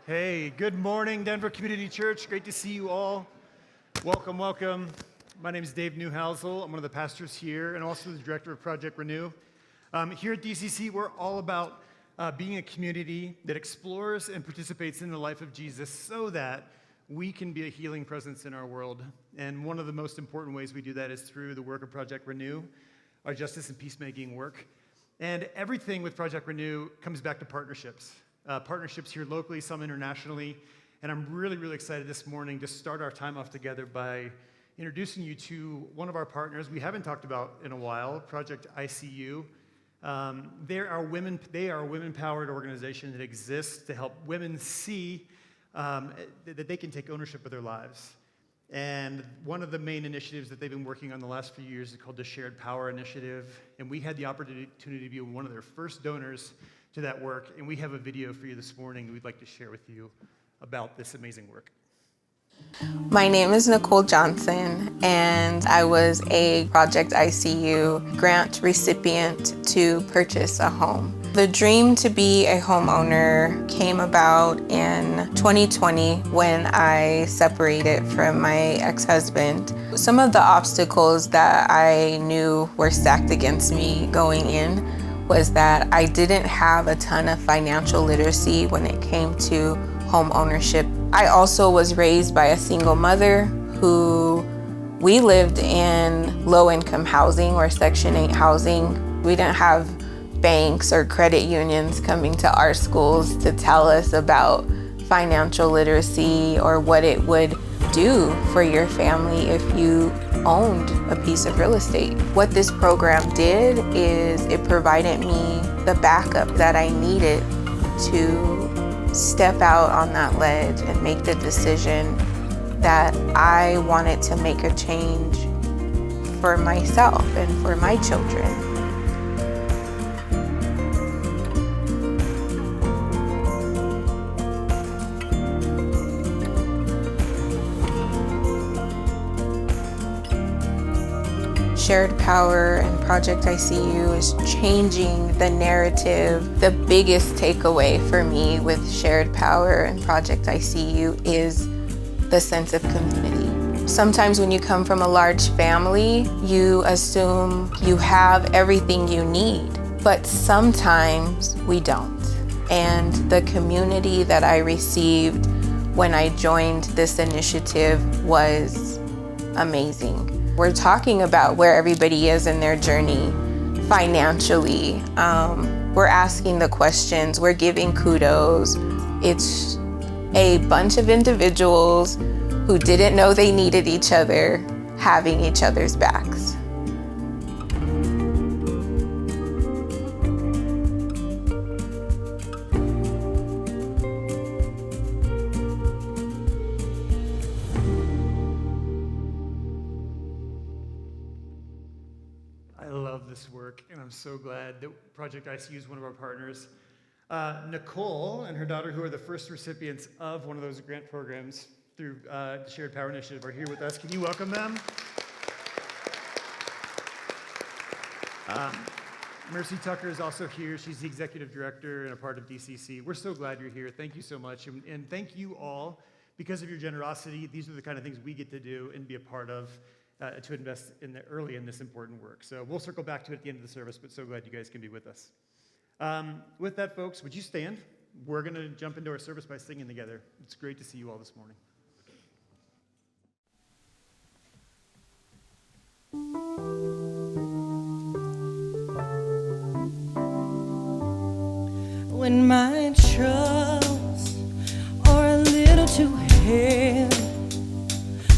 Hey, good morning, Denver Community Church. Great to see you all. Welcome, welcome. My name is Dave Newhousel. I'm one of the pastors here and also the director of Project Renew. Here at DCC, we're all about being a community that explores and participates in the life of Jesus so that we can be a healing presence in our world. And one of the most important ways we do that is through the work of Project Renew, our justice and peacemaking work. And everything with Project Renew comes back to partnerships. Partnerships here locally, some internationally. And I'm really, really excited this morning to start our time off together by introducing you to one of our partners we haven't talked about in a while, Project ICU. They are a women-powered organization that exists to help women see that they can take ownership of their lives. And one of the main initiatives that they've been working on the last few years is called the Shared Power Initiative. And we had the opportunity to be one of their first donors to that work. And we have a video for you this morning that we'd like to share with you about this amazing work. My name is Nicole Johnson, and I was a Project ICU grant recipient to purchase a home. The dream to be a homeowner came about in 2020 when I separated from my ex-husband. Some of the obstacles that I knew were stacked against me going in was that I didn't have a ton of financial literacy when it came to home ownership. I also was raised by a single mother we lived in low-income housing or Section 8 housing. We didn't have banks or credit unions coming to our schools to tell us about financial literacy or what it would do for your family if you owned a piece of real estate. What this program did is it provided me the backup that I needed to step out on that ledge and make the decision that I wanted to make a change for myself and for my children. Shared Power and Project ICU is changing the narrative. The biggest takeaway for me with Shared Power and Project ICU is the sense of community. Sometimes when you come from a large family, you assume you have everything you need, but sometimes we don't. And the community that I received when I joined this initiative was amazing. We're talking about where everybody is in their journey financially. We're asking the questions, we're giving kudos. It's a bunch of individuals who didn't know they needed each other, having each other's backs. And I'm so glad that Project ICU is one of our partners. Nicole and her daughter, who are the first recipients of one of those grant programs through the Shared Power Initiative, are here with us. Can you welcome them? Mercy Tucker is also here. She's the executive director and a part of DCC. We're so glad you're here. Thank you so much. And thank you all. Because of your generosity, these are the kind of things we get to do and be a part of. To invest early in this important work. So we'll circle back to it at the end of the service, but so glad you guys can be with us. With that, folks, would you stand? We're going to jump into our service by singing together. It's great to see you all this morning. When my troubles are a little too heavy,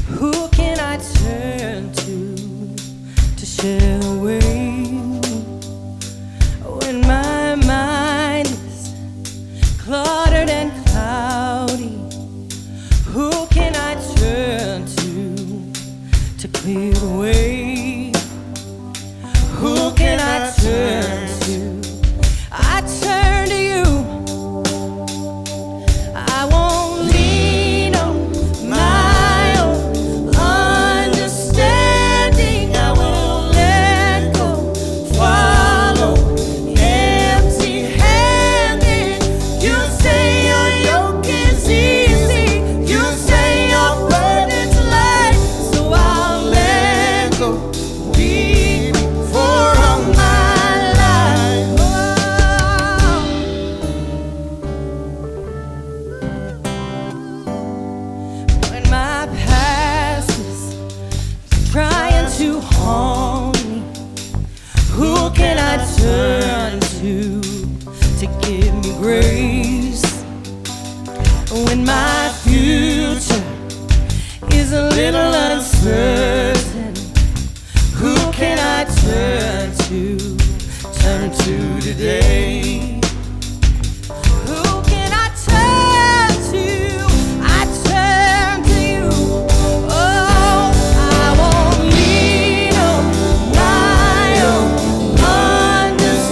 who can I turn to share away? When my mind is cluttered and cloudy, who can I turn to clear the way? Who can I turn to? I turn to you. I won't lean on my own understanding. I will let go, follow empty-handed. You say you're grace. When my future is a little uncertain, who can I turn to? Turn to today. Who can I turn to? I turn to you. Oh, I won't lean on my own understanding.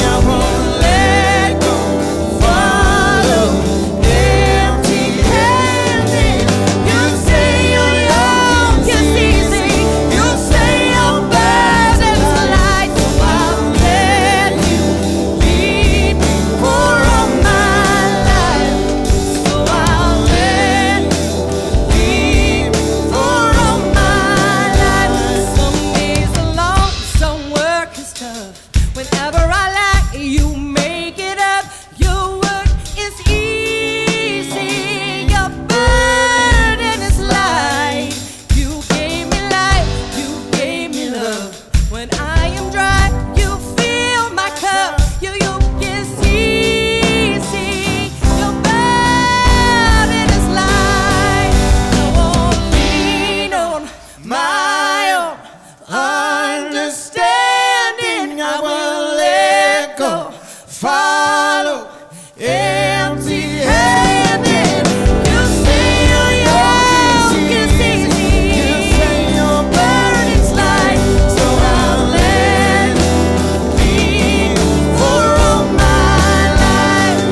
I won't let go, follow empty-handed. You say you're young, it's easy. You say your burden's light, so I'll let you lead me for all my life. So I'll let you lead me for all my life. Some days are long, some work is tough. Whenever I lack, you make it up. Your work is easy, your burden is light. You gave me life, you gave me love. When I am dry, you fill my cup. Your yoke is easy, your burden is light. I won't lean on my own understanding. I will let go, follow empty-handed. You say your yoke is easy, you say your burden's light, so I'll let you lead for all my life.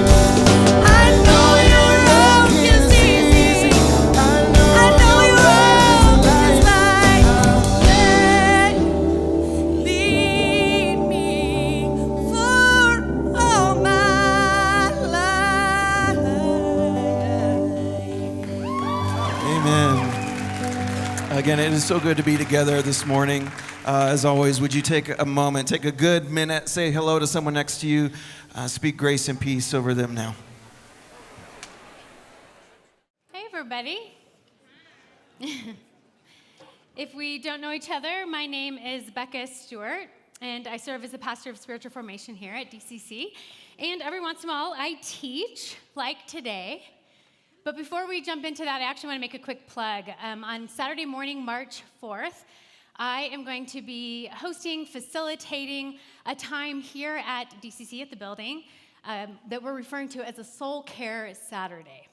I know your yoke is easy, I know your yoke is light. Let you lead me for all my life. Amen. Again, it is so good to be together this morning. As always, would you take a moment, take a good minute, say hello to someone next to you, speak grace and peace over them now. Hey, everybody. If we don't know each other, my name is Becca Stewart, and I serve as the pastor of spiritual formation here at DCC. And every once in a while, I teach, like today. But before we jump into that, I actually want to make a quick plug. On Saturday morning, March 4th, I am going to be hosting, facilitating a time here at DCC at the building that we're referring to as a Soul Care Saturday.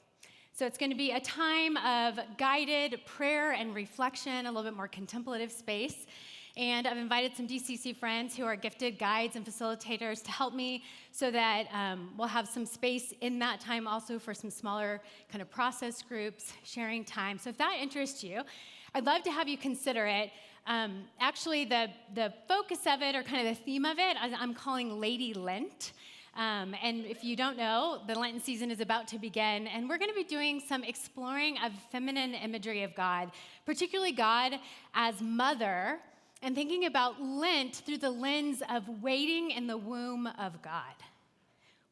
So it's going to be a time of guided prayer and reflection, a little bit more contemplative space. And I've invited some DCC friends who are gifted guides and facilitators to help me so that we'll have some space in that time also for some smaller kind of process groups, sharing time. So if that interests you, I'd love to have you consider it. Actually, the focus of it, or kind of the theme of it, I'm calling Lady Lent. And if you don't know, the Lenten season is about to begin, and we're going to be doing some exploring of feminine imagery of God, particularly God as mother, and thinking about Lent through the lens of waiting in the womb of God.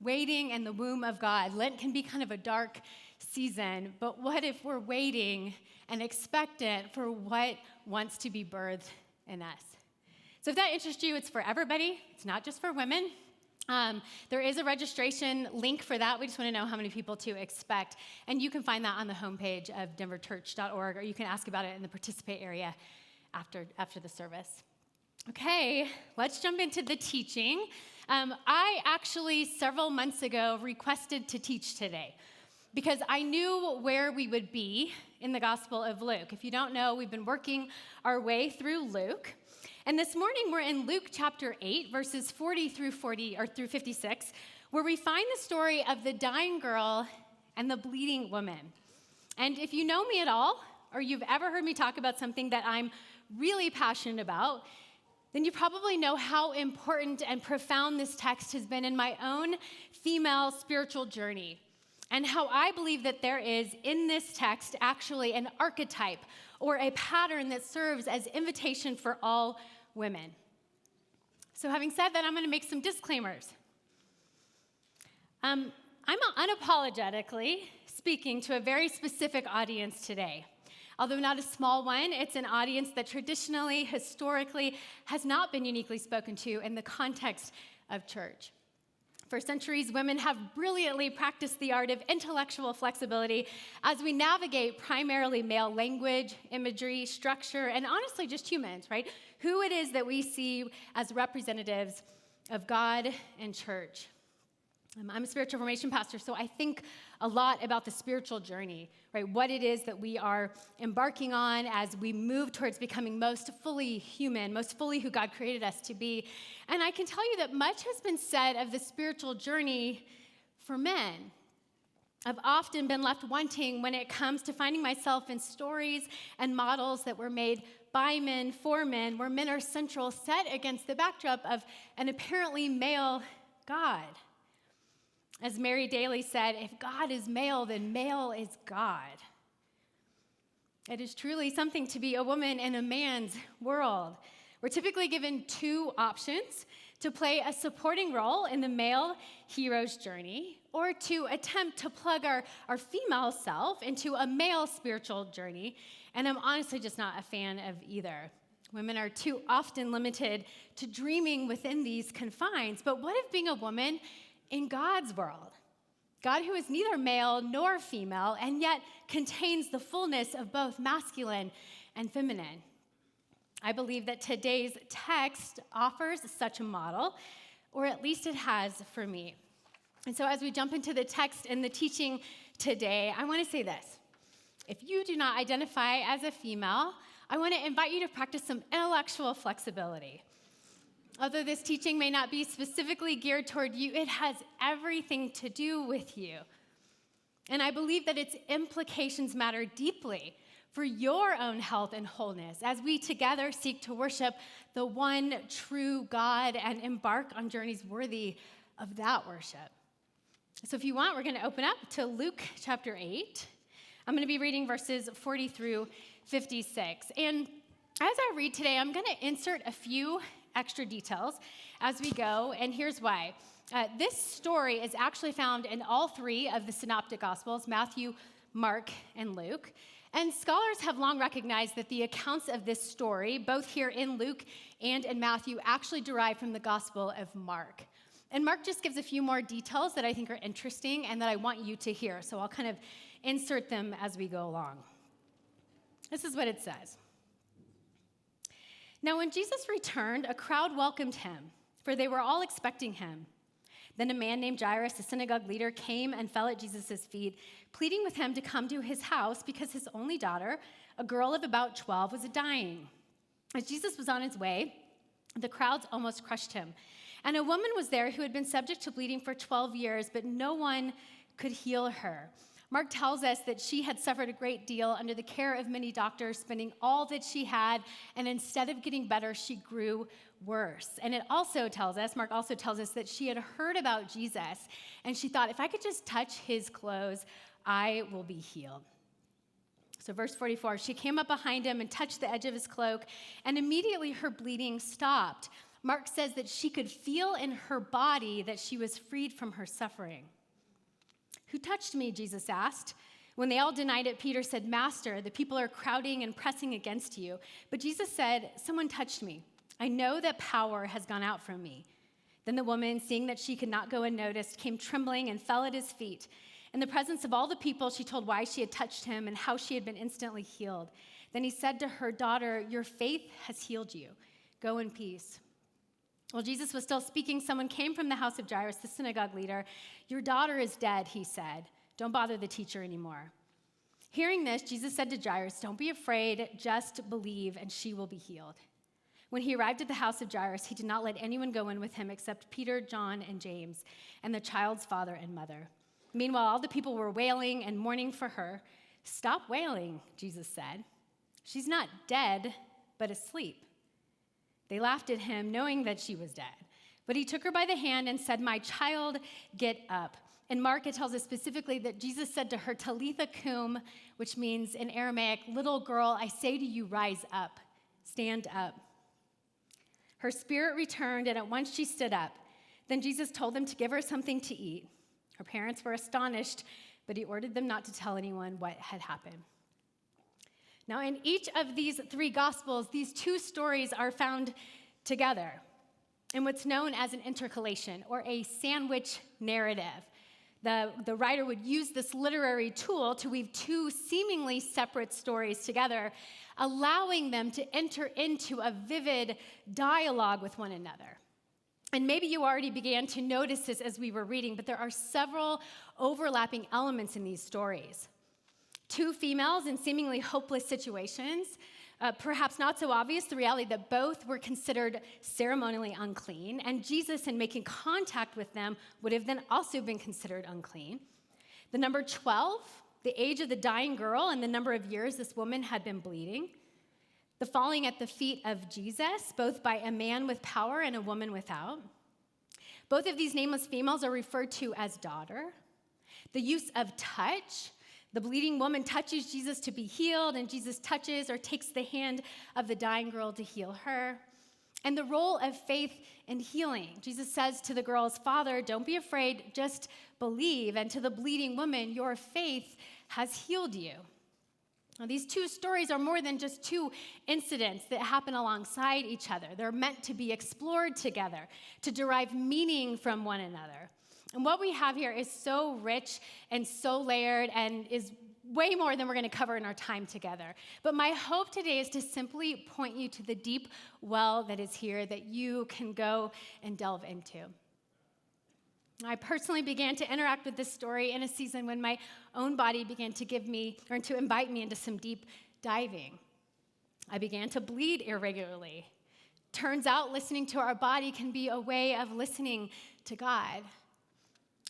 Waiting in the womb of God. Lent can be kind of a dark season, but what if we're waiting and expectant for what wants to be birthed in us? So if that interests you, it's for everybody. It's not just for women. There is a registration link for that. We just want to know how many people to expect. And you can find that on the homepage of denverchurch.org, or you can ask about it in the participate area after the service. Okay, let's jump into the teaching. I actually, several months ago, requested to teach today because I knew where we would be in the Gospel of Luke. If you don't know, we've been working our way through Luke. And this morning, we're in Luke chapter 8, verses 40 through 56, where we find the story of the dying girl and the bleeding woman. And if you know me at all, or you've ever heard me talk about something that I'm really passionate about, then you probably know how important and profound this text has been in my own female spiritual journey, and how I believe that there is in this text actually an archetype or a pattern that serves as invitation for all women. So having said that, I'm going to make some disclaimers. I'm unapologetically speaking to a very specific audience today. Although not a small one, it's an audience that traditionally, historically, has not been uniquely spoken to in the context of church. For centuries, women have brilliantly practiced the art of intellectual flexibility as we navigate primarily male language, imagery, structure, and honestly, just humans, right? Who it is that we see as representatives of God and church. I'm a spiritual formation pastor, so I think a lot about the spiritual journey, right? What it is that we are embarking on as we move towards becoming most fully human, most fully who God created us to be. And I can tell you that much has been said of the spiritual journey for men. I've often been left wanting when it comes to finding myself in stories and models that were made by men, for men, where men are central, set against the backdrop of an apparently male God. As Mary Daly said, if God is male, then male is God. It is truly something to be a woman in a man's world. We're typically given two options: to play a supporting role in the male hero's journey, or to attempt to plug our female self into a male spiritual journey. And I'm honestly just not a fan of either. Women are too often limited to dreaming within these confines. But what if being a woman in God's world? God, who is neither male nor female, and yet contains the fullness of both masculine and feminine. I believe that today's text offers such a model, or at least it has for me. And so as we jump into the text and the teaching today, I want to say this. If you do not identify as a female, I want to invite you to practice some intellectual flexibility. Although this teaching may not be specifically geared toward you, it has everything to do with you. And I believe that its implications matter deeply for your own health and wholeness as we together seek to worship the one true God and embark on journeys worthy of that worship. So if you want, we're going to open up to Luke chapter 8. I'm going to be reading verses 40 through 56. And as I read today, I'm going to insert a few extra details as we go, and here's why. This story is actually found in all three of the synoptic gospels, Matthew, Mark, and Luke. And scholars have long recognized that the accounts of this story, both here in Luke and in Matthew, actually derive from the Gospel of Mark. And Mark just gives a few more details that I think are interesting and that I want you to hear. So I'll kind of insert them as we go along. This is what it says. Now, when Jesus returned, a crowd welcomed him, for they were all expecting him. Then a man named Jairus, a synagogue leader, came and fell at Jesus' feet, pleading with him to come to his house because his only daughter, a girl of about 12, was dying. As Jesus was on his way, the crowds almost crushed him. And a woman was there who had been subject to bleeding for 12 years, but no one could heal her. Mark tells us that she had suffered a great deal under the care of many doctors, spending all that she had, and instead of getting better, she grew worse. And Mark also tells us that she had heard about Jesus, and she thought, if I could just touch his clothes, I will be healed. So verse 44, she came up behind him and touched the edge of his cloak, and immediately her bleeding stopped. Mark says that she could feel in her body that she was freed from her suffering. Who touched me? Jesus asked. When they all denied it, Peter said, Master, the people are crowding and pressing against you. But Jesus said, someone touched me. I know that power has gone out from me. Then the woman, seeing that she could not go unnoticed, came trembling and fell at his feet. In the presence of all the people, she told why she had touched him and how she had been instantly healed. Then he said to her, Daughter, your faith has healed you. Go in peace. While Jesus was still speaking, someone came from the house of Jairus, the synagogue leader. Your daughter is dead, he said. Don't bother the teacher anymore. Hearing this, Jesus said to Jairus, Don't be afraid, just believe, and she will be healed. When he arrived at the house of Jairus, he did not let anyone go in with him except Peter, John, and James, and the child's father and mother. Meanwhile, all the people were wailing and mourning for her. Stop wailing, Jesus said. She's not dead, but asleep. They laughed at him, knowing that she was dead. But he took her by the hand and said, My child, get up. In Mark, it tells us specifically that Jesus said to her, Talitha cum, which means in Aramaic, little girl, I say to you, rise up, stand up. Her spirit returned, and at once she stood up. Then Jesus told them to give her something to eat. Her parents were astonished, but he ordered them not to tell anyone what had happened. Now, in each of these three Gospels, these two stories are found together. in what's known as an intercalation or a sandwich narrative. The writer would use this literary tool to weave two seemingly separate stories together, allowing them to enter into a vivid dialogue with one another. And maybe you already began to notice this as we were reading, but there are several overlapping elements in these stories. Two females in seemingly hopeless situations, perhaps not so obvious, the reality that both were considered ceremonially unclean, and Jesus, in making contact with them, would have then also been considered unclean. The number 12, the age of the dying girl, and the number of years this woman had been bleeding. The falling at the feet of Jesus, both by a man with power and a woman without. Both of these nameless females are referred to as daughter. The use of touch. The bleeding woman touches Jesus to be healed, and Jesus touches or takes the hand of the dying girl to heal her. And the role of faith in healing. Jesus says to the girl's father, "Don't be afraid, just believe." And to the bleeding woman, "Your faith has healed you." Now, these two stories are more than just two incidents that happen alongside each other. They're meant to be explored together, to derive meaning from one another. And what we have here is so rich and so layered and is way more than we're going to cover in our time together. But my hope today is to simply point you to the deep well that is here that you can go and delve into. I personally began to interact with this story in a season when my own body began to give me, or to invite me into some deep diving. I began to bleed irregularly. Turns out listening to our body can be a way of listening to God.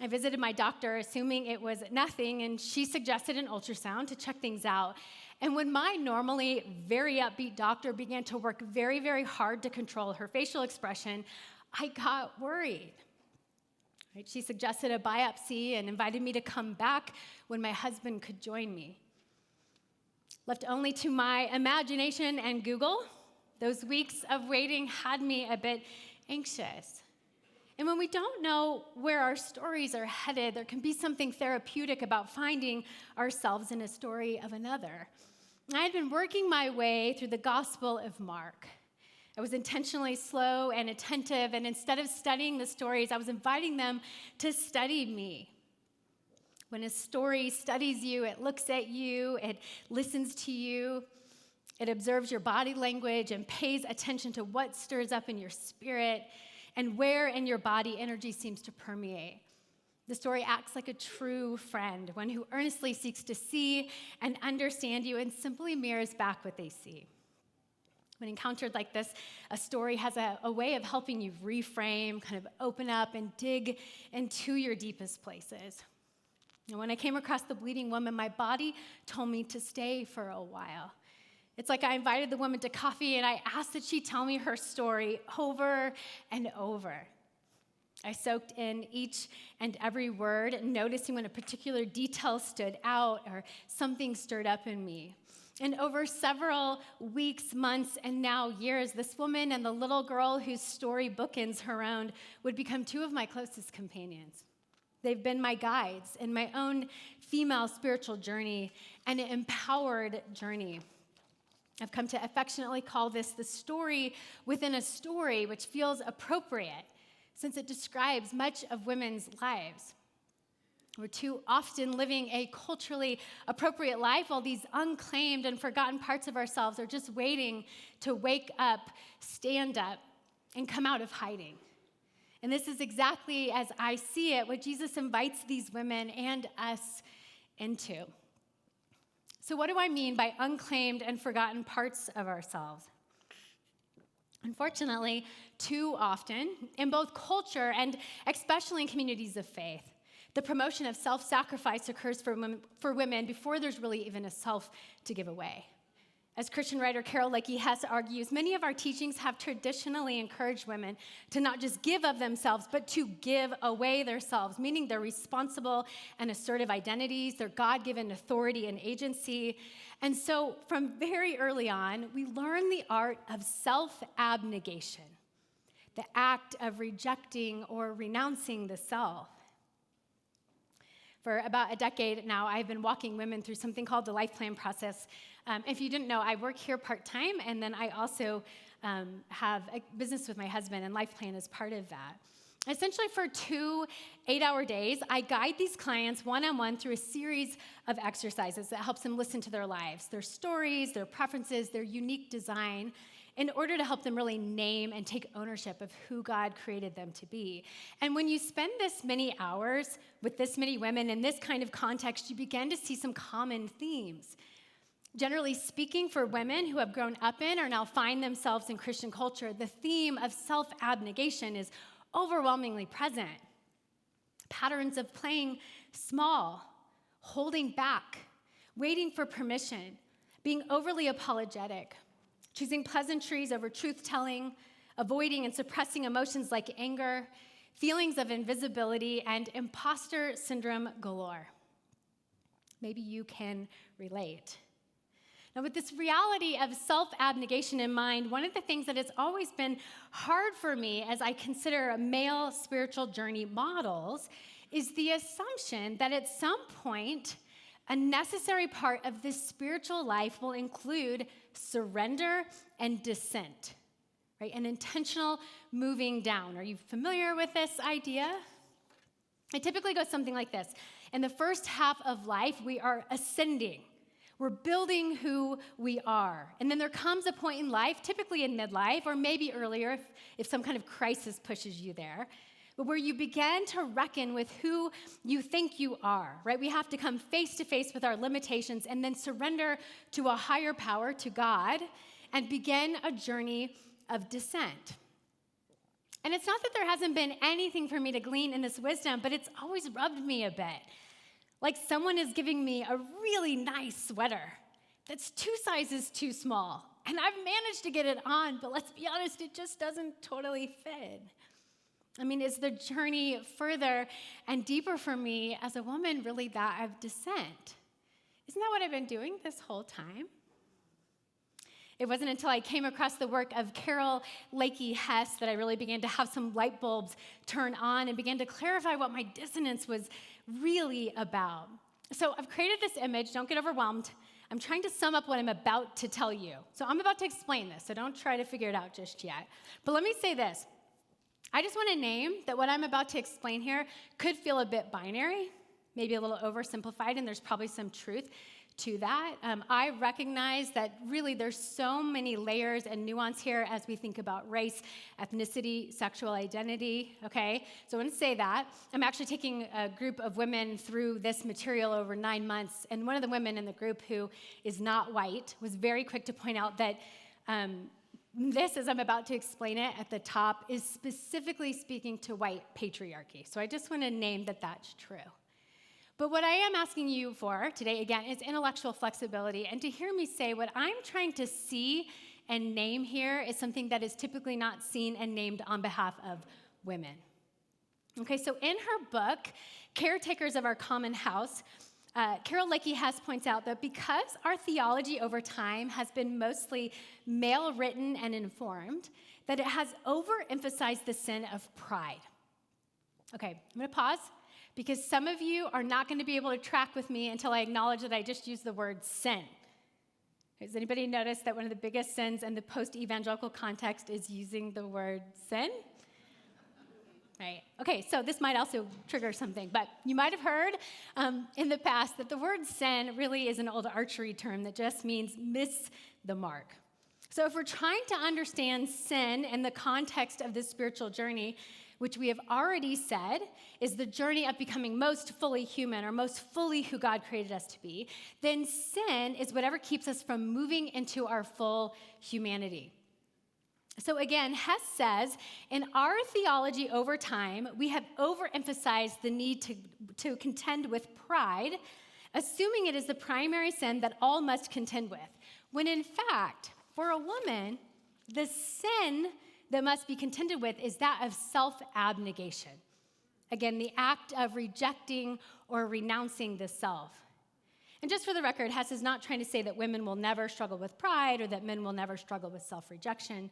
I visited my doctor assuming it was nothing, and she suggested an ultrasound to check things out. And when my normally very upbeat doctor began to work very, very hard to control her facial expression, I got worried. Right? She suggested a biopsy and invited me to come back when my husband could join me. Left only to my imagination and Google, those weeks of waiting had me a bit anxious. And when we don't know where our stories are headed, there can be something therapeutic about finding ourselves in a story of another. I had been working my way through the Gospel of Mark. I was intentionally slow and attentive, and instead of studying the stories, I was inviting them to study me. When a story studies you, it looks at you, it listens to you, it observes your body language and pays attention to what stirs up in your spirit and where in your body energy seems to permeate. The story acts like a true friend, one who earnestly seeks to see and understand you and simply mirrors back what they see. When encountered like this, a story has a way of helping you reframe, kind of open up and dig into your deepest places. And when I came across the bleeding woman, my body told me to stay for a while. It's like I invited the woman to coffee and I asked that she tell me her story over and over. I soaked in each and every word, noticing when a particular detail stood out or something stirred up in me. And over several weeks, months, and now years, this woman and the little girl whose story bookends her own would become two of my closest companions. They've been my guides in my own female spiritual journey, and an empowered journey. I've come to affectionately call this the story within a story, which feels appropriate since it describes much of women's lives. We're too often living a culturally appropriate life while these unclaimed and forgotten parts of ourselves are just waiting to wake up, stand up, and come out of hiding. And this is exactly, as I see it, what Jesus invites these women and us into. So what do I mean by unclaimed and forgotten parts of ourselves? Unfortunately, too often, in both culture and especially in communities of faith, the promotion of self-sacrifice occurs for women before there's really even a self to give away. As Christian writer Carol Leahy Hess argues, many of our teachings have traditionally encouraged women to not just give of themselves, but to give away themselves, meaning their responsible and assertive identities, their God-given authority and agency. And so from very early on, we learn the art of self-abnegation, the act of rejecting or renouncing the self. For about a decade now, I've been walking women through something called the Life Plan process. If you didn't know, I work here part-time, and then I also have a business with my husband, and Life Plan is part of that. Essentially, for 2 8-hour days, I guide these clients one-on-one through a series of exercises that helps them listen to their lives, their stories, their preferences, their unique design, in order to help them really name and take ownership of who God created them to be. And when you spend this many hours with this many women in this kind of context, you begin to see some common themes. Generally speaking, for women who have grown up in or now find themselves in Christian culture, the theme of self-abnegation is overwhelmingly present. Patterns of playing small, holding back, waiting for permission, being overly apologetic, choosing pleasantries over truth-telling, avoiding and suppressing emotions like anger, feelings of invisibility, and imposter syndrome galore. Maybe you can relate. Now, with this reality of self-abnegation in mind, one of the things that has always been hard for me as I consider male spiritual journey models is the assumption that at some point, a necessary part of this spiritual life will include surrender and descent, right? An intentional moving down. Are you familiar with this idea? It typically goes something like this. In the first half of life, we are ascending. We're building who we are. And then there comes a point in life, typically in midlife, or maybe earlier if some kind of crisis pushes you there, but where you begin to reckon with who you think you are, right? We have to come face to face with our limitations and then surrender to a higher power, to God, and begin a journey of descent. And it's not that there hasn't been anything for me to glean in this wisdom, but it's always rubbed me a bit. Like someone is giving me a really nice sweater that's 2 sizes too small. And I've managed to get it on, but let's be honest, it just doesn't totally fit. I mean, is the journey further and deeper for me as a woman really that of descent? Isn't that what I've been doing this whole time? It wasn't until I came across the work of Carol Lakey Hess that I really began to have some light bulbs turn on and began to clarify what my dissonance was really about. So I've created this image. Don't get overwhelmed. I'm trying to sum up what I'm about to tell you. So I'm about to explain this, so don't try to figure it out just yet. But let me say this. I just want to name that what I'm about to explain here could feel a bit binary, maybe a little oversimplified, and there's probably some truth to that. I recognize that really there's so many layers and nuance here as we think about race, ethnicity, sexual identity, okay? So I want to say that. I'm actually taking a group of women through this material over 9 months, and one of the women in the group who is not white was very quick to point out that this, as I'm about to explain it at the top, is specifically speaking to white patriarchy. So I just want to name that that's true. But what I am asking you for today, again, is intellectual flexibility, and to hear me say what I'm trying to see and name here is something that is typically not seen and named on behalf of women. Okay, so in her book, Caretakers of Our Common House, Carol Lakey Hess points out that because our theology over time has been mostly male-written and informed, that it has overemphasized the sin of pride. Okay, I'm going to pause, because some of you are not going to be able to track with me until I acknowledge that I just used the word sin. Has anybody noticed that one of the biggest sins in the post-evangelical context is using the word sin? Right. Okay, so this might also trigger something, but you might have heard in the past that the word sin really is an old archery term that just means miss the mark. So if we're trying to understand sin in the context of this spiritual journey, which we have already said is the journey of becoming most fully human or most fully who God created us to be, then sin is whatever keeps us from moving into our full humanity. So again, Hess says, in our theology over time, we have overemphasized the need to contend with pride, assuming it is the primary sin that all must contend with, when in fact, for a woman, the sin that must be contended with is that of self-abnegation. Again, the act of rejecting or renouncing the self. And just for the record, Hess is not trying to say that women will never struggle with pride or that men will never struggle with self-rejection.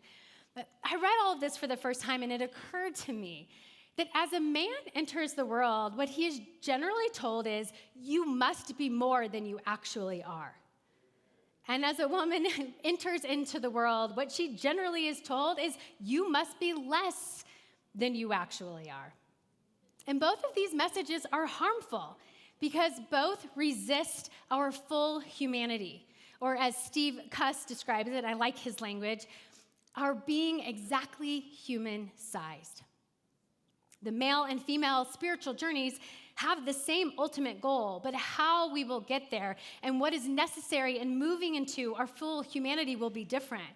But I read all of this for the first time, and it occurred to me that as a man enters the world, what he is generally told is, you must be more than you actually are. And as a woman enters into the world, what she generally is told is, you must be less than you actually are. And both of these messages are harmful because both resist our full humanity. Or as Steve Cuss describes it, I like his language, our being exactly human-sized. The male and female spiritual journeys have the same ultimate goal, but how we will get there and what is necessary in moving into our full humanity will be different.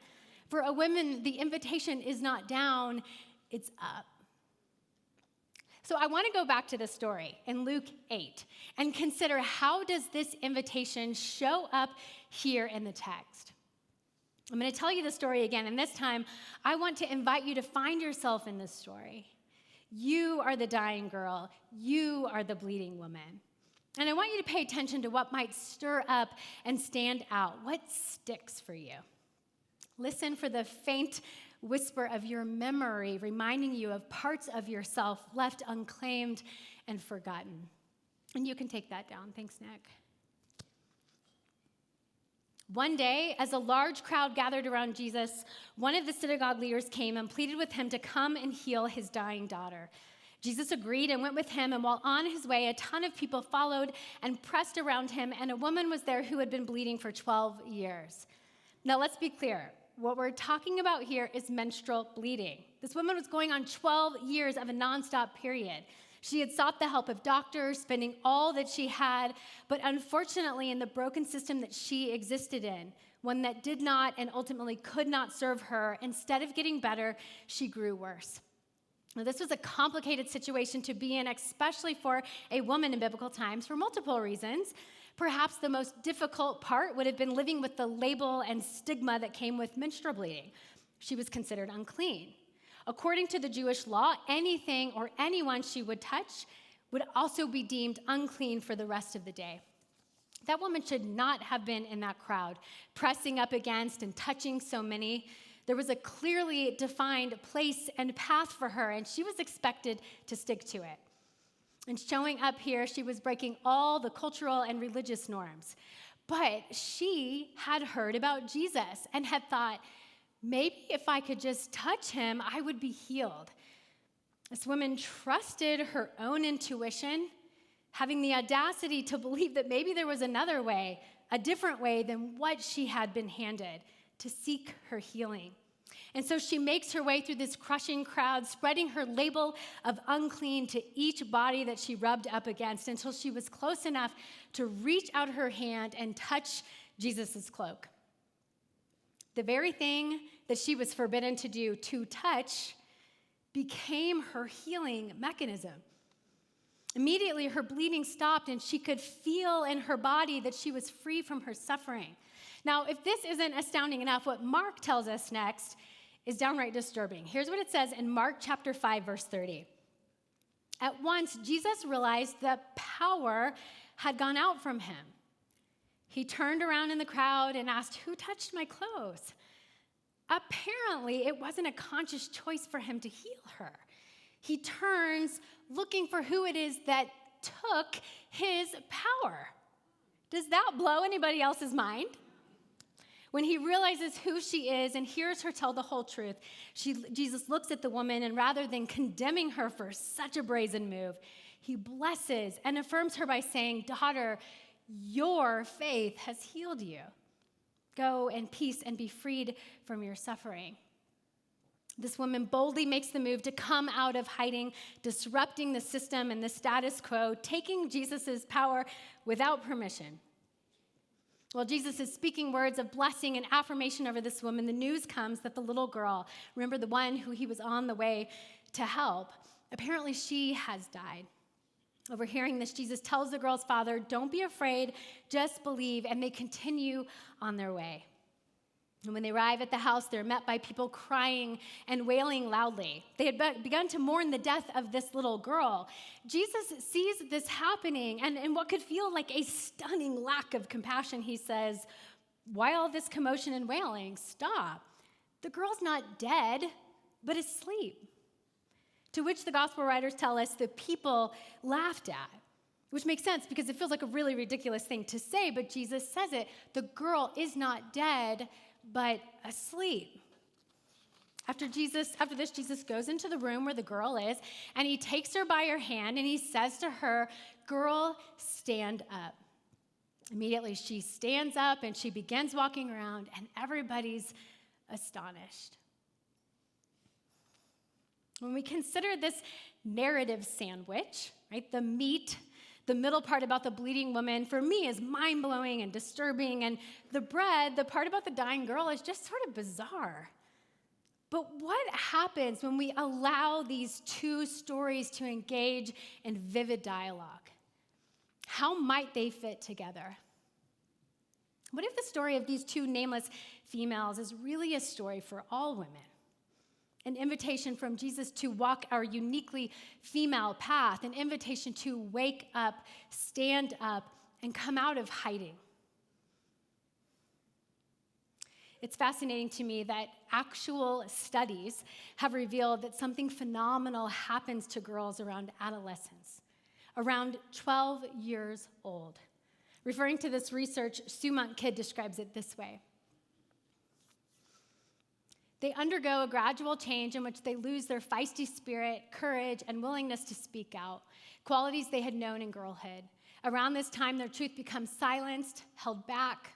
For a woman, the invitation is not down, it's up. So I want to go back to the story in Luke 8 and consider, how does this invitation show up here in the text? I'm going to tell you the story again, and this time I want to invite you to find yourself in this story. You are the dying girl. You are the bleeding woman. And I want you to pay attention to what might stir up and stand out. What sticks for you? Listen for the faint whisper of your memory reminding you of parts of yourself left unclaimed and forgotten. And you can take that down. Thanks, Nick. One day, as a large crowd gathered around Jesus, one of the synagogue leaders came and pleaded with him to come and heal his dying daughter. Jesus agreed and went with him, and while on his way, a ton of people followed and pressed around him, and a woman was there who had been bleeding for 12 years. Now, let's be clear. What we're talking about here is menstrual bleeding. This woman was going on 12 years of a nonstop period. She had sought the help of doctors, spending all that she had, but unfortunately, in the broken system that she existed in, one that did not and ultimately could not serve her, instead of getting better, she grew worse. Now, this was a complicated situation to be in, especially for a woman in biblical times, for multiple reasons. Perhaps the most difficult part would have been living with the label and stigma that came with menstrual bleeding. She was considered unclean. According to the Jewish law, anything or anyone she would touch would also be deemed unclean for the rest of the day. That woman should not have been in that crowd, pressing up against and touching so many. There was a clearly defined place and path for her, and she was expected to stick to it. And showing up here, she was breaking all the cultural and religious norms. But she had heard about Jesus and had thought, maybe if I could just touch him, I would be healed. This woman trusted her own intuition, having the audacity to believe that maybe there was another way, a different way than what she had been handed, to seek her healing. And so she makes her way through this crushing crowd, spreading her label of unclean to each body that she rubbed up against until she was close enough to reach out her hand and touch Jesus' cloak. The very thing that she was forbidden to do, to touch, became her healing mechanism. Immediately, her bleeding stopped, and she could feel in her body that she was free from her suffering. Now, if this isn't astounding enough, what Mark tells us next is downright disturbing. Here's what it says in Mark chapter 5, verse 30. At once, Jesus realized that power had gone out from him. He turned around in the crowd and asked, "Who touched my clothes?" Apparently, it wasn't a conscious choice for him to heal her. He turns looking for who it is that took his power. Does that blow anybody else's mind? When he realizes who she is and hears her tell the whole truth, Jesus looks at the woman, and rather than condemning her for such a brazen move, he blesses and affirms her by saying, "Daughter, your faith has healed you. Go in peace and be freed from your suffering." This woman boldly makes the move to come out of hiding, disrupting the system and the status quo, taking Jesus' power without permission. While Jesus is speaking words of blessing and affirmation over this woman, the news comes that the little girl, remember the one who he was on the way to help, apparently she has died. Overhearing this, Jesus tells the girl's father, "Don't be afraid, just believe," and they continue on their way. And when they arrive at the house, they're met by people crying and wailing loudly. They had begun to mourn the death of this little girl. Jesus sees this happening, and in what could feel like a stunning lack of compassion, he says, "Why all this commotion and wailing? Stop. The girl's not dead, but asleep." To which the gospel writers tell us the people laughed at. which makes sense because it feels like a really ridiculous thing to say, but Jesus says it. The girl is not dead, but asleep. After this, Jesus goes into the room where the girl is, and he takes her by her hand, and he says to her, "Girl, stand up." Immediately, she stands up, and she begins walking around, and everybody's astonished. When we consider this narrative sandwich, right, the meat, the middle part about the bleeding woman, for me, is mind-blowing and disturbing, and the bread, the part about the dying girl, is just sort of bizarre. But what happens when we allow these two stories to engage in vivid dialogue? How might they fit together? What if the story of these two nameless females is really a story for all women? An invitation from Jesus to walk our uniquely female path, an invitation to wake up, stand up, and come out of hiding. It's fascinating to me that actual studies have revealed that something phenomenal happens to girls around adolescence, around 12 years old. Referring to this research, Sue Monk Kidd describes it this way. They undergo a gradual change in which they lose their feisty spirit, courage, and willingness to speak out, qualities they had known in girlhood. Around this time, their truth becomes silenced, held back.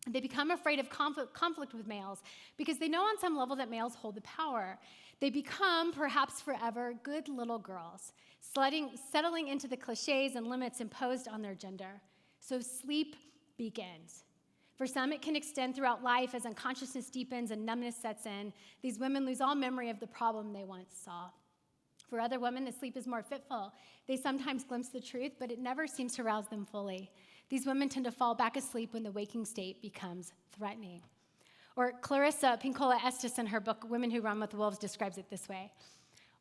They become afraid of conflict with males because they know on some level that males hold the power. They become, perhaps forever, good little girls, settling into the cliches and limits imposed on their gender. So sleep begins. For some, it can extend throughout life as unconsciousness deepens and numbness sets in. These women lose all memory of the problem they once saw. For other women, the sleep is more fitful. They sometimes glimpse the truth, but it never seems to rouse them fully. These women tend to fall back asleep when the waking state becomes threatening. Or Clarissa Pinkola Estes, in her book, Women Who Run with Wolves, describes it this way.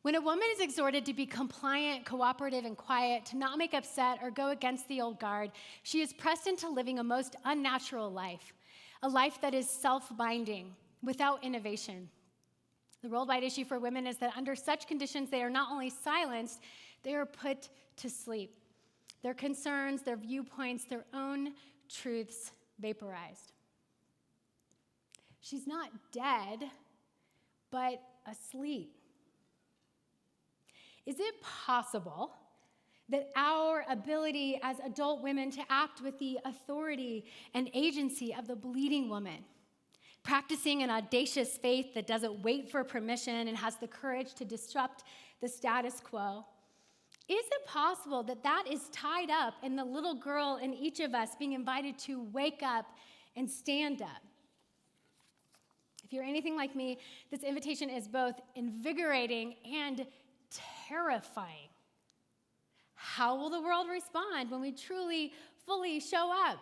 When a woman is exhorted to be compliant, cooperative, and quiet, to not make upset or go against the old guard, she is pressed into living a most unnatural life, a life that is self-binding, without innovation. The worldwide issue for women is that under such conditions, they are not only silenced, they are put to sleep. Their concerns, their viewpoints, their own truths vaporized. She's not dead, but asleep. Is it possible that our ability as adult women to act with the authority and agency of the bleeding woman, practicing an audacious faith that doesn't wait for permission and has the courage to disrupt the status quo, is it possible that that is tied up in the little girl in each of us being invited to wake up and stand up? If you're anything like me, this invitation is both invigorating and terrifying. How will the world respond when we truly, fully show up?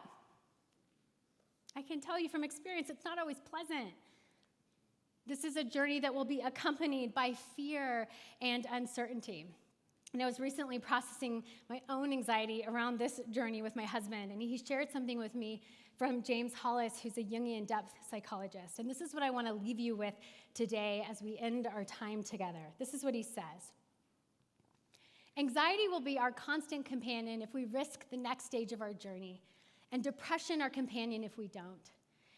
I can tell you from experience, it's not always pleasant. This is a journey that will be accompanied by fear and uncertainty. And I was recently processing my own anxiety around this journey with my husband, and he shared something with me from James Hollis, who's a Jungian depth psychologist. And this is what I want to leave you with today as we end our time together. This is what he says. Anxiety will be our constant companion if we risk the next stage of our journey, and depression our companion if we don't.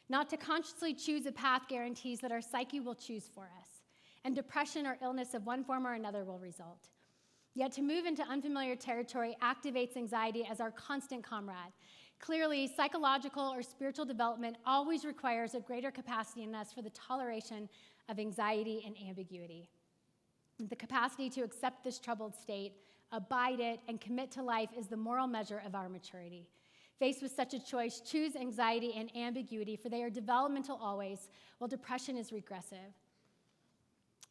Not to consciously choose a path guarantees that our psyche will choose for us, and depression or illness of one form or another will result. Yet to move into unfamiliar territory activates anxiety as our constant comrade. Clearly, psychological or spiritual development always requires a greater capacity in us for the toleration of anxiety and ambiguity. The capacity to accept this troubled state, abide it, and commit to life is the moral measure of our maturity. Faced with such a choice, choose anxiety and ambiguity, for they are developmental always, while depression is regressive.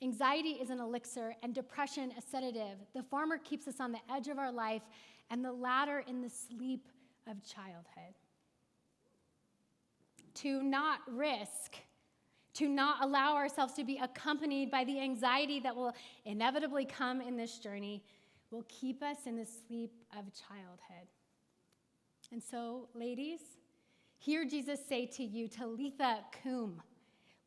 Anxiety is an elixir, and depression a sedative. The former keeps us on the edge of our life, and the latter in the sleep of childhood. To not risk, to not allow ourselves to be accompanied by the anxiety that will inevitably come in this journey, will keep us in the sleep of childhood. And so, ladies, hear Jesus say to you, Talitha cum,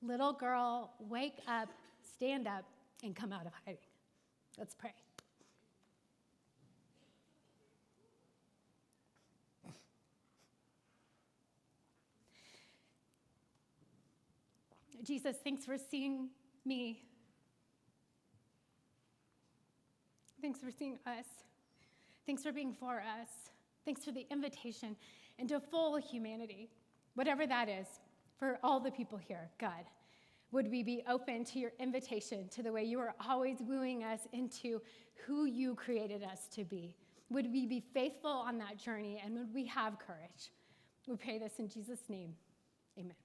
little girl, wake up, stand up, and come out of hiding. Let's pray. Jesus, thanks for seeing me. Thanks for seeing us. Thanks for being for us. Thanks for the invitation into full humanity, whatever that is, for all the people here, God. Would we be open to your invitation, to the way you are always wooing us into who you created us to be? Would we be faithful on that journey, and would we have courage? We pray this in Jesus' name. Amen.